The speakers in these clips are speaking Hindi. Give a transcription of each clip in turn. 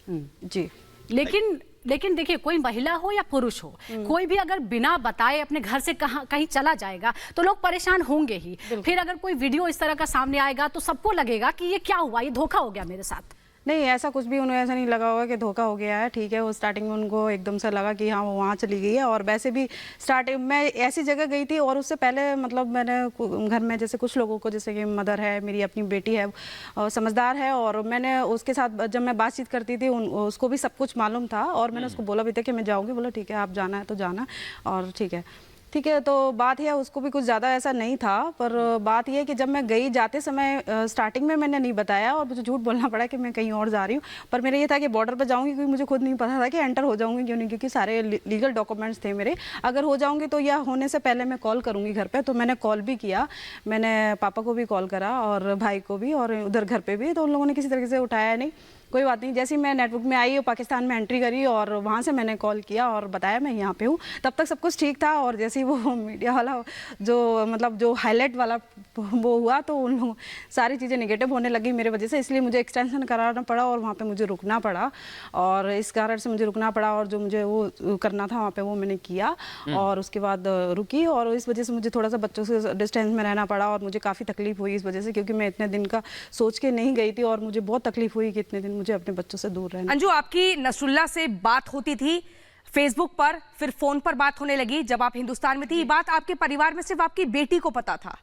जी। लेकिन देखिए, कोई महिला हो या पुरुष हो, कोई भी अगर बिना बताए अपने घर से कहीं चला जाएगा तो लोग परेशान होंगे ही। फिर अगर कोई वीडियो इस तरह का सामने आएगा तो सबको लगेगा कि ये क्या हुआ, ये धोखा हो गया मेरे साथ। नहीं, ऐसा कुछ भी उन्हें ऐसा नहीं लगा होगा कि धोखा हो गया है। ठीक है, वो स्टार्टिंग में उनको एकदम से लगा कि हाँ वो वहाँ चली गई है। और वैसे भी स्टार्टिंग मैं ऐसी जगह गई थी और उससे पहले मतलब मैंने घर में जैसे कुछ लोगों को, जैसे कि मदर है, मेरी अपनी बेटी है, समझदार है, और मैंने उसके साथ जब मैं बातचीत करती थी उसको भी सब कुछ मालूम था। और मैंने उसको बोला भी था कि मैं जाऊँगी। बोला ठीक है, आप जाना है तो जाना, और ठीक है। तो बात यह, उसको भी कुछ ज़्यादा ऐसा नहीं था। पर बात यह है कि जब मैं गई, जाते समय स्टार्टिंग में मैंने नहीं बताया और मुझे झूठ बोलना पड़ा कि मैं कहीं और जा रही हूँ। पर मेरा ये था कि बॉर्डर पर जाऊँगी, क्योंकि मुझे खुद नहीं पता था कि एंटर हो जाऊँगी क्यों नहीं, क्योंकि सारे लीगल डॉक्यूमेंट्स थे मेरे। अगर हो जाऊँगी तो या होने से पहले मैं कॉल करूँगी घर पर। तो मैंने कॉल भी किया, मैंने पापा को भी कॉल करा और भाई को भी, और उधर घर पर भी। तो उन लोगों ने किसी तरीके से उठाया नहीं। कोई बात नहीं, जैसे ही मैं नेटवर्क में आई, पाकिस्तान में एंट्री करी और वहाँ से मैंने कॉल किया और बताया मैं यहाँ पे हूँ। तब तक सब कुछ ठीक था। और जैसे ही वो मीडिया वाला जो मतलब जो हाईलाइट वाला वो हुआ, तो उन लोगों सारी चीज़ें नेगेटिव होने लगी मेरे वजह से। इसलिए मुझे एक्सटेंशन कराना पड़ा और वहाँ पे मुझे रुकना पड़ा। और इस कारण से मुझे रुकना पड़ा, और जो मुझे वो करना था वहाँ पे वो मैंने किया। और उसके बाद रुकी, और इस वजह से मुझे थोड़ा सा बच्चों से डिस्टेंस में रहना पड़ा। और मुझे काफ़ी तकलीफ हुई इस वजह से, क्योंकि मैं इतने दिन का सोच के नहीं गई थी और मुझे बहुत तकलीफ हुई कि इतने दिन मुझे अपने बच्चों से दूर रहना। अंजू, आपकी नसरुल्लाह से बात होती थी फेसबुक पर, फिर फोन पर बात होने लगी जब आप हिंदुस्तान में थी। ये बात आपके परिवार में सिर्फ आपकी बेटी को पता था?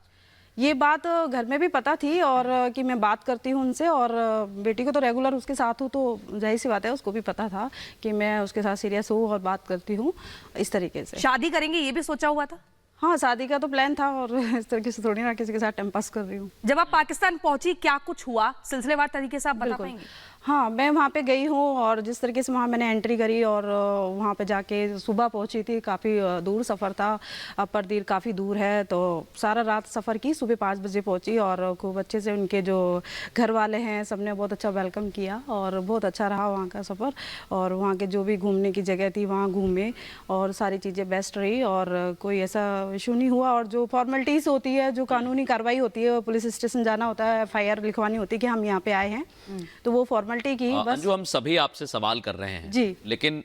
ये बात घर में भी पता थी, और कि मैं बात करती हूँ उनसे, और बेटी को तो रेगुलर उसके साथ हूँ, तो जाहिर सी बात है उसको भी पता था कि मैं उसके साथ सीरियस हूँ और बात करती हूँ इस तरीके से। शादी करेंगे ये भी सोचा हुआ था? हाँ, शादी का तो प्लान था, और इस तरीके से थोड़ी ना किसी के साथ टाइम पास कर रही हूँ। जब आप पाकिस्तान पहुंची, क्या कुछ हुआ, सिलसिलेवार तरीके से आप बता पाएंगे? हाँ, मैं वहाँ पे गई हूँ, और जिस तरीके से वहाँ मैंने एंट्री करी, और वहाँ पे जाके सुबह पहुँची थी। काफ़ी दूर सफ़र था, परदीर काफ़ी दूर है, तो सारा रात सफ़र की, सुबह 5 बजे पहुँची। और खूब अच्छे से उनके जो घर वाले हैं सब ने बहुत अच्छा वेलकम किया, और बहुत अच्छा रहा वहाँ का सफ़र। और वहाँ के जो भी घूमने की जगह थी वहाँ घूमे, और सारी चीज़ें बेस्ट रही, और कोई ऐसा इशू नहीं हुआ। और जो फॉर्मेलिटीज़ होती है, जो कानूनी कार्रवाई होती है, पुलिस स्टेशन जाना होता है, FIR लिखवानी होती है कि हम यहाँ पे आए हैं, तो वो फॉर्मेलिटी की बस। अंजू, हम सभी आपसे सवाल कर रहे हैं जी, लेकिन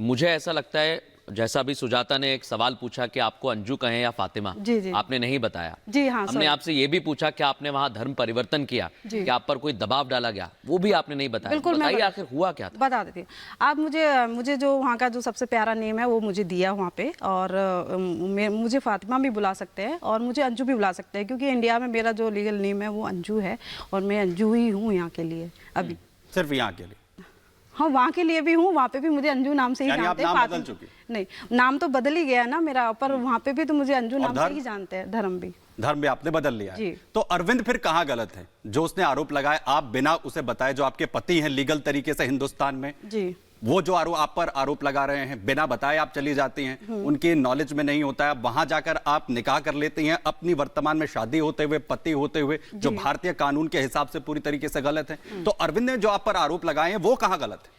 मुझे ऐसा लगता है, जैसा अभी सुजाता ने एक सवाल पूछा कि आपको अंजू कहें या फातिमा, जी, आपने नहीं बताया। जी हाँ, हमने आपसे ये भी पूछा कि आपने वहां धर्म परिवर्तन किया, कि आप पर कोई दबाव डाला गया, वो भी आपने नहीं बताया। बिल्कुल, बताइए आखिर हुआ क्या था? बता देती हूँ। आप मुझे जो वहाँ का जो सबसे प्यारा नेम है वो मुझे दिया वहाँ पे, और मुझे फातिमा भी बुला सकते हैं और मुझे अंजू भी बुला सकते हैं, क्योंकि इंडिया में मेरा जो लीगल नेम है वो अंजू है, और मैं अंजू ही हूँ यहाँ के लिए अभी। सिर्फ यहाँ के लिए? हाँ, वहाँ के लिए भी हूँ, वहाँ पे भी मुझे अंजू नाम से ही जानते हैं। नाम बदल चुकी? नहीं, नाम तो बदल ही गया ना मेरा, पर वहाँ पे भी तो मुझे अंजू नाम से ही जानते हैं। धर्म भी आपने बदल लिया जी। है। तो अरविंद फिर कहाँ गलत है जो उसने आरोप लगाए, आप बिना उसे बताए, जो आपके पति हैं लीगल तरीके से हिंदुस्तान में जी, वो जो आप पर आरोप लगा रहे हैं, बिना बताए आप चली जाती हैं, उनकी नॉलेज में नहीं होता है, वहां जाकर आप निकाह कर लेती हैं अपनी वर्तमान में शादी होते हुए, पति होते हुए, जो भारतीय कानून के हिसाब से पूरी तरीके से गलत है। तो अरविंद ने जो आप पर आरोप लगाए हैं वो कहां गलत है?